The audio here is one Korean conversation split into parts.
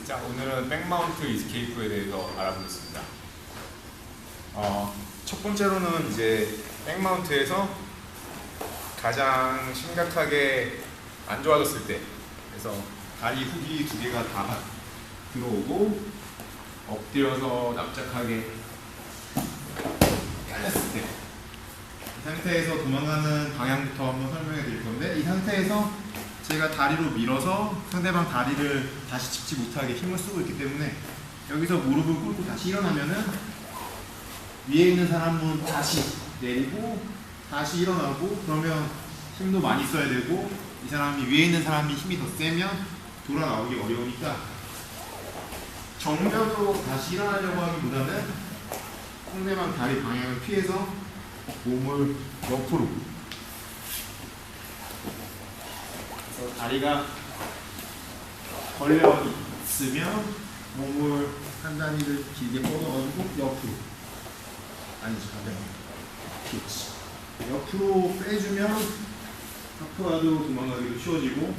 자, 오늘은 백마운트 이스케이프에 대해서 알아보겠습니다. 첫 번째로는 이제 백마운트에서 가장 심각하게 안 좋아졌을 때, 그래서 다리 후기 두 개가 다 들어오고 엎드려서 납작하게 깔렸을 때, 이 상태에서 도망가는 방향부터 한번 설명해 드릴 건데, 이 상태에서 제가 다리로 밀어서 상대방 다리를 다시 짚지 못하게 힘을 쓰고 있기 때문에 여기서 무릎을 꿇고 다시 일어나면은 위에 있는 사람은 다시 내리고 다시 일어나고, 그러면 힘도 많이 써야 되고, 이 사람이 위에 있는 사람이 힘이 더 세면 돌아 나오기 어려우니까 정면으로 다시 일어나려고 하기보다는 상대방 다리 방향을 피해서 몸을 옆으로, 그래서 다리가 걸려 있으면 몸을 한 단위를 길게 뻗어가지고 옆으로, 아니지, 그렇지, 옆으로 빼주면 앞으로도 도망가기도 쉬워지고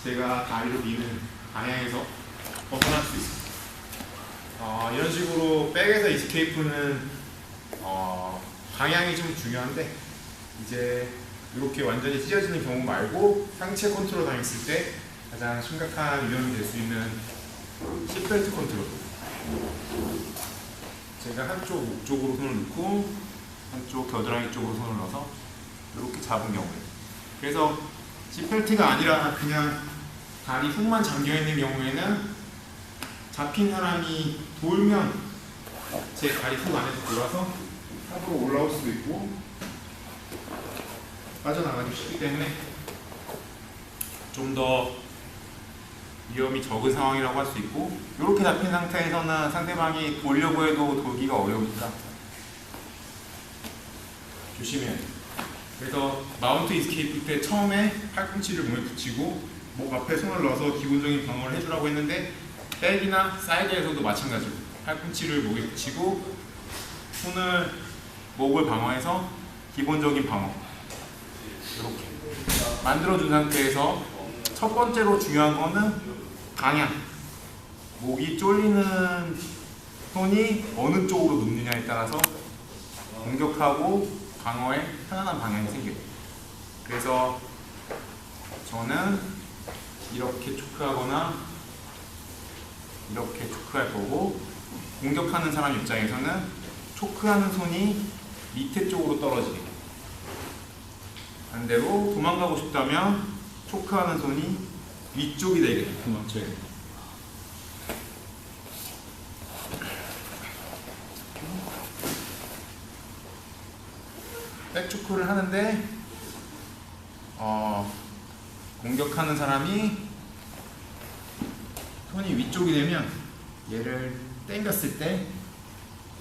제가 다리로 미는 방향에서 벗어날 수 있습니다. 이런 식으로 백에서 이스케이프는 방향이 좀 중요한데, 이제 이렇게 완전히 찢어지는 경우 말고 상체 컨트롤 당했을 때 가장 심각한 위험이 될 수 있는 시트벨트 컨트롤, 제가 한쪽 목 쪽으로 손을 넣고 한쪽 겨드랑이 쪽으로 손을 넣어서 이렇게 잡은 경우에, 그래서 시트벨트가 아니라 그냥 다리 훅만 잠겨있는 경우에는 잡힌 사람이 돌면 제 다리 훅 안에서 돌아서 탑으로 올라올 수도 있고 빠져나가기 쉽기 때문에 좀 더 위험이 적은 상황이라고 할 수 있고, 이렇게 잡힌 상태에서는 상대방이 돌려고 해도 돌기가 어려우니까 조심해야 돼요. 그래서 마운트 이스케이프 때 처음에 팔꿈치를 몸에 붙이고 목 앞에 손을 넣어서 기본적인 방어를 해주라고 했는데, 백이나 사이드에서도 마찬가지로 팔꿈치를 목에 붙이고 목을 방어해서 기본적인 방어 이렇게 만들어준 상태에서, 첫 번째로 중요한 거는 방향, 목이 쫄리는 손이 어느 쪽으로 눕느냐에 따라서 공격하고 방어에 편안한 방향이 생겨요. 그래서 저는 이렇게 초크하거나 이렇게 초크할 거고, 공격하는 사람 입장에서는 초크하는 손이 밑에 쪽으로 떨어지게, 반대로 도망가고 싶다면 초크하는 손이 위쪽이 되게 도망쳐야 돼요. 백초크를 하는데 공격하는 사람이 손이 위쪽이 되면 얘를 당겼을 때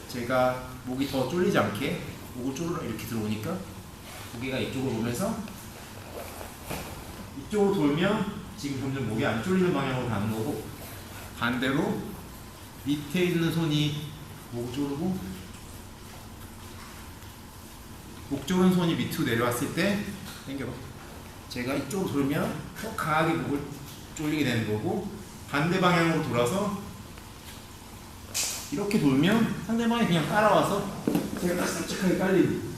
제가 목이 더 쫄리지 않게 목을 쪼르르 이렇게 들어오니까 고개가 이쪽으로 오면서 이쪽으로 돌면 지금 점점 목이 안 쫄리는 방향으로 가는 거고, 반대로 밑에 있는 손이 목을 쪼르고 목 조른 손이 밑으로 내려왔을 때 당겨봐. 제가 이쪽으로 돌면 더 강하게 목을 쫄리게 되는 거고, 반대 방향으로 돌아서 이렇게 돌면 상대방이 그냥 따라와서 제가 다시 납작하게 깔리고.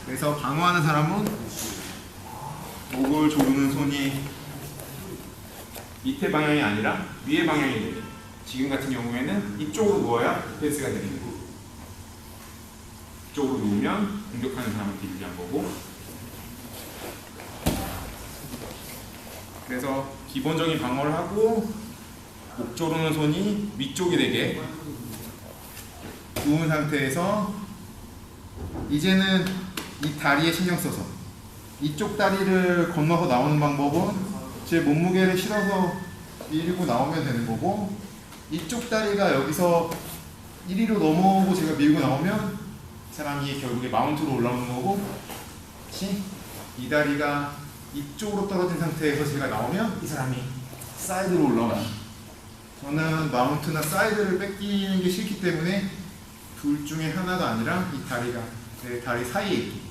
그래서 방어하는 사람은 목을 조르는 손이 밑에 방향이 아니라 위에 방향이 돼요. 지금 같은 경우에는 이쪽으로 누워야 패스가 되는 거고, 이쪽으로 누우면 공격하는 사람한테 유리한 거고. 그래서 기본적인 방어를 하고 목 조르는 손이 위쪽이 되게 누운 상태에서, 이제는 이 다리에 신경 써서 이쪽 다리를 건너서 나오는 방법은 제 몸무게를 실어서 밀고 나오면 되는 거고, 이쪽 다리가 여기서 1위로 넘어오고 제가 밀고 나오면 사람이 결국에 마운트로 올라오는 거고, 이 다리가 이쪽으로 떨어진 상태에서 제가 나오면 이 사람이 사이드로 올라와요. 저는 마운트나 사이드를 뺏기는 게 싫기 때문에 둘 중에 하나가 아니라 이 다리가 제 다리 사이에 있기,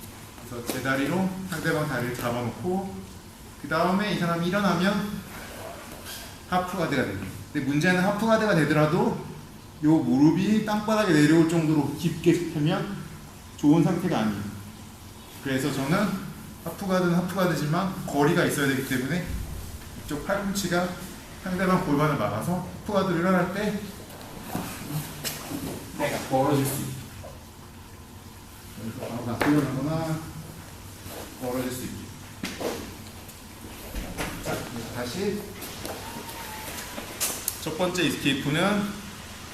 그래서 제 다리로 상대방 다리를 잡아놓고 그 다음에 이 사람이 일어나면 하프가드가 되는. 근데 문제는 하프가드가 되더라도 요 무릎이 땅바닥에 내려올 정도로 깊게 펴면 좋은 상태가 아니에요. 그래서 저는 하프가드는 하프가드지만 거리가 있어야 되기 때문에 이쪽 팔꿈치가 상대방 골반을 막아서 하프가드를 일어날 때 내가 벌어질 수 있게, 바로 다 일어나거나 벌어질 수 있게. 자, 다시 첫 번째 이스케이프는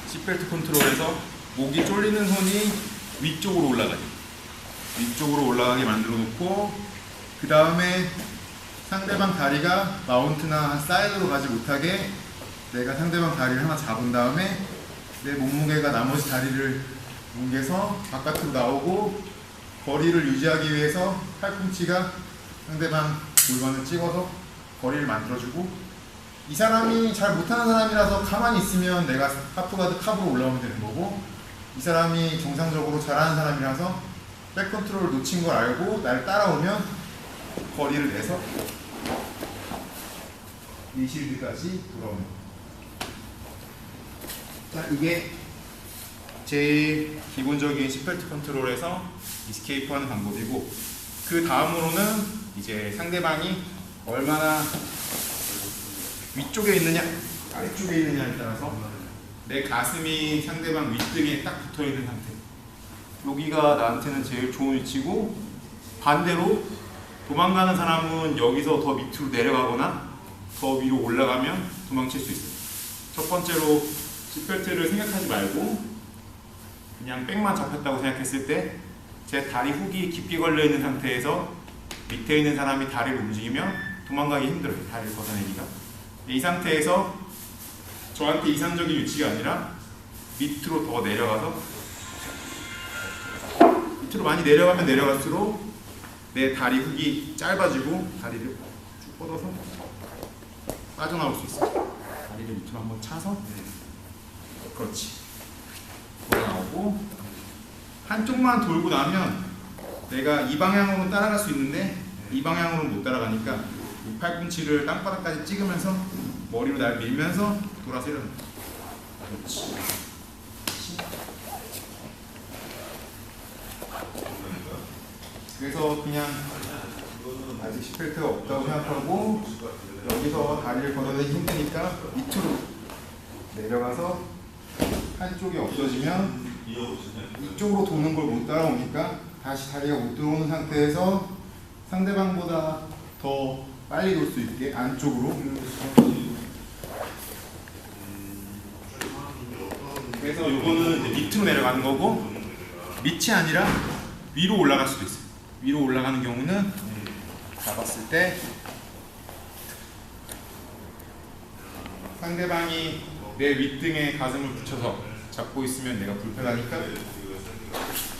시트벨트 컨트롤에서 목이 쫄리는 손이 위쪽으로 올라가게, 위쪽으로 올라가게 만들어 놓고, 그 다음에 상대방 다리가 마운트나 사이드로 가지 못하게 내가 상대방 다리를 하나 잡은 다음에 내 몸무게가 나머지 다리를 뭉개서 바깥으로 나오고, 거리를 유지하기 위해서 팔꿈치가 상대방 골반을 찍어서 거리를 만들어주고, 이 사람이 잘 못하는 사람이라서 가만히 있으면 내가 하프가드 탑으로 올라오면 되는 거고, 이 사람이 정상적으로 잘하는 사람이라서 백 컨트롤을 놓친 걸 알고 날 따라오면 거리를 내서 리실드까지 돌아오는. 자, 이게 제일 기본적인 시트벨트 컨트롤에서 이스케이프 하는 방법이고, 그 다음으로는 이제 상대방이 얼마나 위쪽에 있느냐 아래쪽에 있느냐에 따라서 내 가슴이 상대방 윗등에 딱 붙어 있는 상태, 여기가 나한테는 제일 좋은 위치고, 반대로 도망가는 사람은 여기서 더 밑으로 내려가거나 더 위로 올라가면 도망칠 수 있어요. 첫 번째로 시트벨트를 생각하지 말고 그냥 백만 잡혔다고 생각했을 때 제 다리 훅이 깊게 걸려 있는 상태에서 밑에 있는 사람이 다리를 움직이면 도망가기 힘들어요. 다리를 벗어내기가. 이 상태에서 저한테 이상적인 위치가 아니라 밑으로 더 내려가서, 밑으로 많이 내려가면 내려갈수록 내 다리 훅이 짧아지고 다리를 쭉 뻗어서 빠져나올 수 있어요. 다리를 밑으로 한번 차서, 그렇지, 돌아나오고, 한쪽만 돌고 나면 내가 이 방향으로는 따라갈 수 있는데 이 방향으로는 못 따라가니까 이 팔꿈치를 땅바닥까지 찍으면서 머리로 날 밀면서 돌아서 일어나. 그렇지. 그래서 그냥 아직 시트벨트가 없다고 생각하고 여기서 다리를 걷어내기 힘드니까 밑으로 내려가서 한쪽이 없어지면 이쪽으로 도는 걸 못 따라오니까 다시 다리가 못 들어오는 상태에서 상대방보다 더 빨리 돌 수 있게 안쪽으로. 그래서 이거는 이제 밑으로 내려가는 거고, 밑이 아니라 위로 올라갈 수도 있어요. 위로 올라가는 경우는 잡았을 때 상대방이 내 윗등에 가슴을 붙여서 잡고 있으면 내가 불편하니까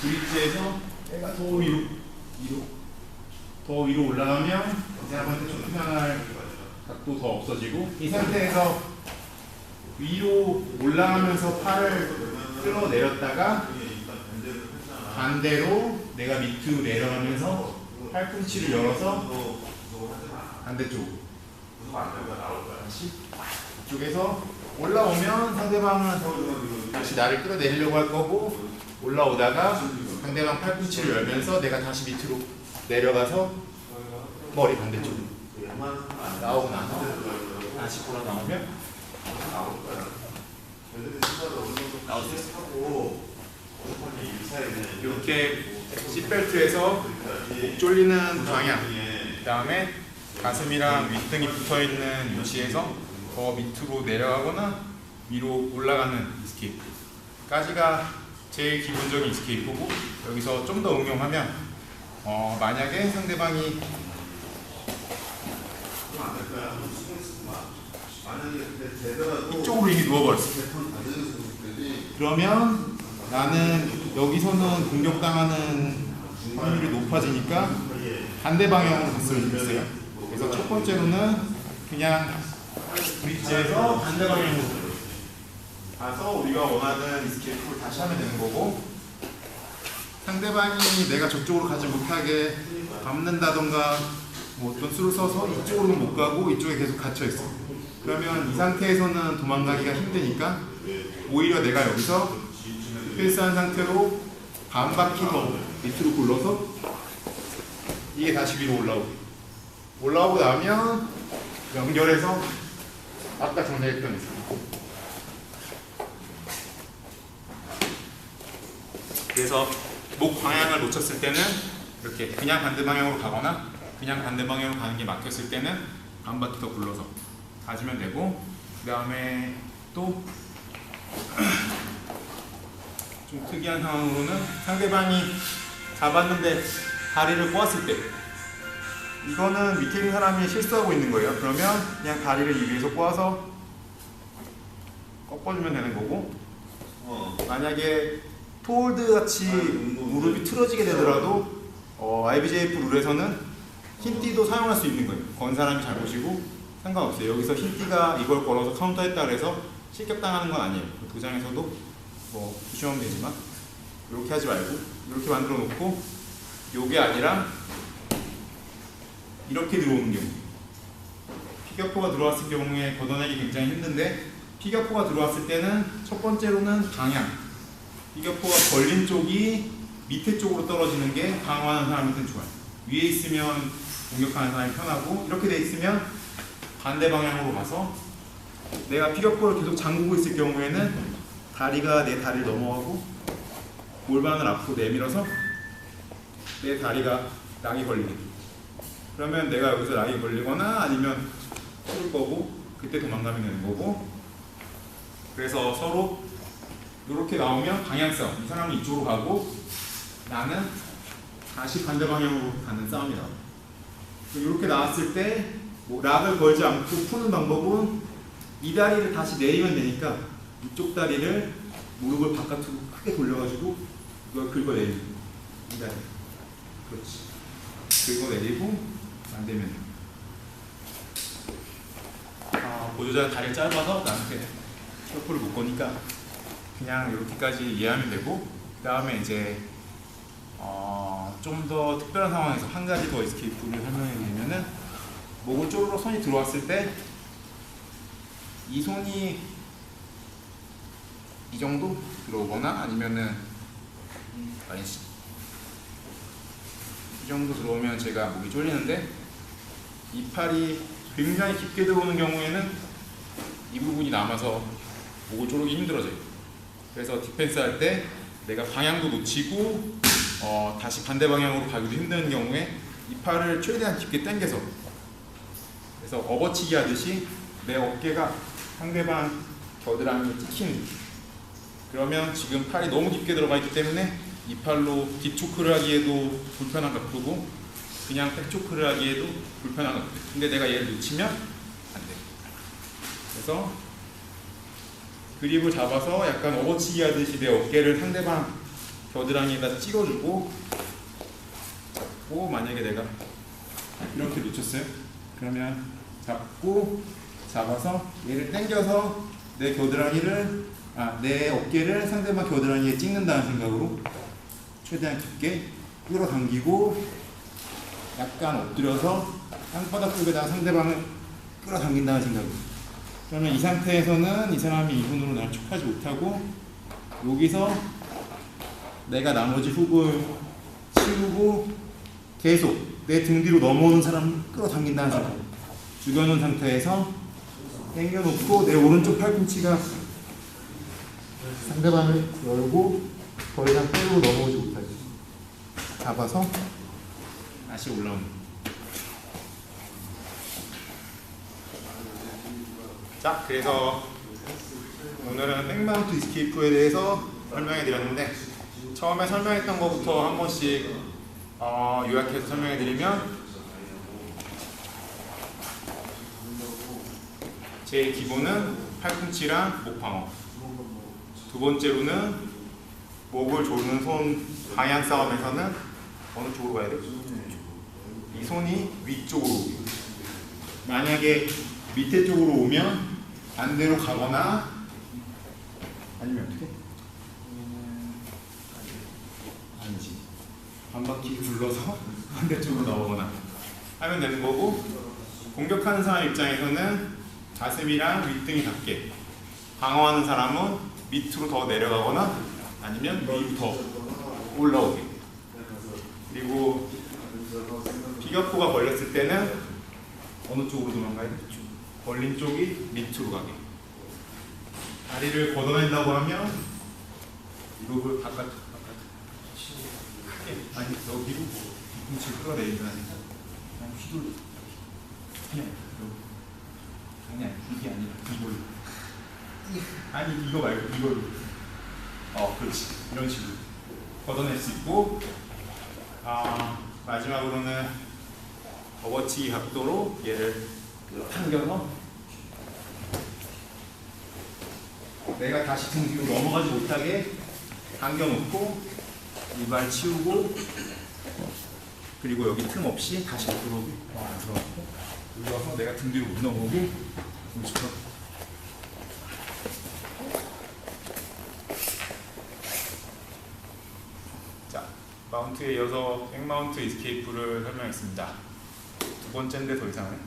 브릿지에서 내가 더 위로 올라가면 이 사람한테 좀 편할 각도 더 없어지고, 이 상태에서 위로 올라가면서 팔을 끌어내렸다가 반대로 내가 밑으로 내려가면서 팔꿈치를 열어서 반대쪽으로 다시 이쪽에서 올라오면 상대방은 다시 나를 끌어내리려고 할 거고, 올라오다가 상대방 팔꿈치를 열면서 내가 다시 밑으로 내려가서 머리 반대쪽으로 나오고 나서 다시 돌아 나오면 나올 수 있어요. 이렇게 시트벨트에서 목 졸리는 방향, 그 다음에 가슴이랑 윗등이 붙어있는 위치에서 더 밑으로 내려가거나 위로 올라가는 이스케이프까지가 제일 기본적인 이스케이프고, 여기서 좀 더 응용하면 만약에 상대방이 이쪽으로 이미 누워버렸어. 그러면 나는 여기서는 공격당하는 확률이 높아지니까 반대 방향으로 갔으면 좋겠어요. 그래서 첫 번째로는 그냥 브릿지에서 반대 방향으로 가서 우리가 원하는 이스케이프를 다시 하면 되는 거고, 상대방이 내가 저쪽으로 가지 못하게 밟는다던가 뭐 어떤 수를 써서 이쪽으로는 못 가고 이쪽에 계속 갇혀 있어. 그러면 이 상태에서는 도망가기가 힘드니까 오히려 내가 여기서 디펜스한 상태로 반 바퀴 더 밑으로 굴러서 이게 다시 위로 올라오고 나면 연결해서 아까 정리했던 있어요. 그래서 목 방향을 놓쳤을 때는 이렇게 그냥 반대 방향으로 가거나 그냥 반대 방향으로 가는 게 막혔을 때는 반 바퀴 더 굴러서 가주면 되고, 그 다음에 또 좀 특이한 상황으로는 상대방이 잡았는데 다리를 꼬았을 때, 이거는 밑에 있는 사람이 실수하고 있는 거예요. 그러면 그냥 다리를 이 위에서 꼬아서 꺾어주면 되는 거고, 만약에 토홀드 같이 무릎이 틀어지게 되더라도 IBJF 룰에서는 흰띠도 사용할 수 있는 거예요. 건 사람이 잘못이고 상관없어요. 여기서 흰띠가 이걸 걸어서 카운터했다 그래서 실격당하는 건 아니에요. 도장에서도 뭐 조심하면 되지만 이렇게 하지 말고 이렇게 만들어 놓고, 요게 아니라 이렇게 들어오는 경우, 피겨포가 들어왔을 경우에 걷어내기 굉장히 힘든데, 피겨포가 들어왔을 때는 첫 번째로는 방향, 피겨포가 걸린 쪽이 밑에 쪽으로 떨어지는 게 방어하는 사람한테는 좋아요. 위에 있으면 공격하는 사람이 편하고, 이렇게 돼 있으면 반대 방향으로 가서 내가 피겨포를 계속 잠그고 있을 경우에는 다리가 내 다리를 넘어가고 골반을 앞으로 내밀어서 내 다리가 락이 걸리게, 그러면 내가 여기서 락이 걸리거나 아니면 쏠 거고, 그때 도망가면 되는 거고. 그래서 서로 이렇게 나오면 방향 싸움, 이 사람은 이쪽으로 가고 나는 다시 반대 방향으로 가는 싸움이다. 이렇게 나왔을 때 뭐 락을 걸지 않고 푸는 방법은 이 다리를 다시 내리면 되니까 이쪽 다리를 무릎을 바깥으로 크게 돌려가지고 이걸 긁어내리고, 이 다리, 그렇지, 긁어내리고 안 되면 보조자가 다리를 짧아서 나한테 피겨포를 못 거니까 그냥 이렇게까지 이해하면 되고, 그 다음에 이제 좀 더 특별한 상황에서 한 가지 더 에스케이프를 설명해 드리면은, 목을 쪼르르 손이 들어왔을 때 이 손이 이 정도 들어오거나 아니면은 아니지, 이 정도 들어오면 제가 목이 쫄리는데, 이 팔이 굉장히 깊게 들어오는 경우에는 이 부분이 남아서 목을 조르기 힘들어져요. 그래서 디펜스 할 때 내가 방향도 놓치고 다시 반대 방향으로 가기도 힘든 경우에 이 팔을 최대한 깊게 당겨서, 그래서 업어치기 하듯이 내 어깨가 상대방 겨드랑이에 찍히는, 그러면 지금 팔이 너무 깊게 들어가 있기 때문에 이 팔로 딥초크를 하기에도 불편한 각도고 그냥 백초크를 하기에도 불편한 각도. 근데 내가 얘를 놓치면 안 돼. 그래서 그립을 잡아서 약간 업어치기 하듯이 내 어깨를 상대방 겨드랑이에다 찍어주고 잡고, 만약에 내가 이렇게 놓쳤어요? 그러면 잡고 잡아서 얘를 당겨서 내 겨드랑이를 내 어깨를 상대방 겨드랑이에 찍는다는 생각으로 최대한 깊게 끌어당기고 약간 엎드려서 땅바닥 쪽에다가 상대방을 끌어당긴다는 생각으로. 그러면 이 상태에서는 이 사람이 이 손으로 나를 촉하지 못하고 여기서 내가 나머지 훅을 치우고 계속 내 등 뒤로 넘어오는 사람을 끌어당긴다는 생각으로 죽여놓은 상태에서 당겨놓고 내 오른쪽 팔꿈치가 상대방을 열고 더 이상 빼고 넘어오지 못하게 잡아서 다시 올라오는. 자, 그래서 오늘은 백마운트 이스케이프에 대해서 설명해 드렸는데, 처음에 설명했던 것부터 한 번씩 요약해서 설명해 드리면, 제일 기본은 팔꿈치랑 목 방어, 두 번째로는 목을 조르는 손 방향 싸움에서는 어느 쪽으로 가야 돼요? 이 손이 위쪽으로 오고, 만약에 밑에 쪽으로 오면 반대로 가거나 아니면 어떻게? 아니지, 한 바퀴 굴러서 반대쪽으로 나오거나 하면 되는 거고, 공격하는 사람 입장에서는 가슴이랑 윗등이 닿게. 방어하는 사람은 밑으로 더 내려가거나 아니면 위로 더 올라오게. 그리고 비격포가 걸렸을 때는 어느 쪽으로 도망가야 돼? 걸린 쪽이 밑으로 가게. 다리를 걷어낸다고 하면 무릎을 바깥 크게 아니 여기로 뒤꿈치를 끌어내리면 그냥 휘둘러 그냥 이게 아니라 이걸로 아니 이거 말고 이걸로 그렇지 이런 식으로 걷어낼 수 있고 마지막으로는 접어치기 각도로 얘를 당겨서 내가 다시 등 뒤로 넘어가지 못하게 당겨놓고 이발 치우고 그리고 여기 틈 없이 다시 들어오게 들어가고 여기 와서 내가 등 뒤로 못 넘어오게 움직여. 자, 마운트에 이어서 백마운트 이스케이프를 설명했습니다. 두 번째인데 더 이상은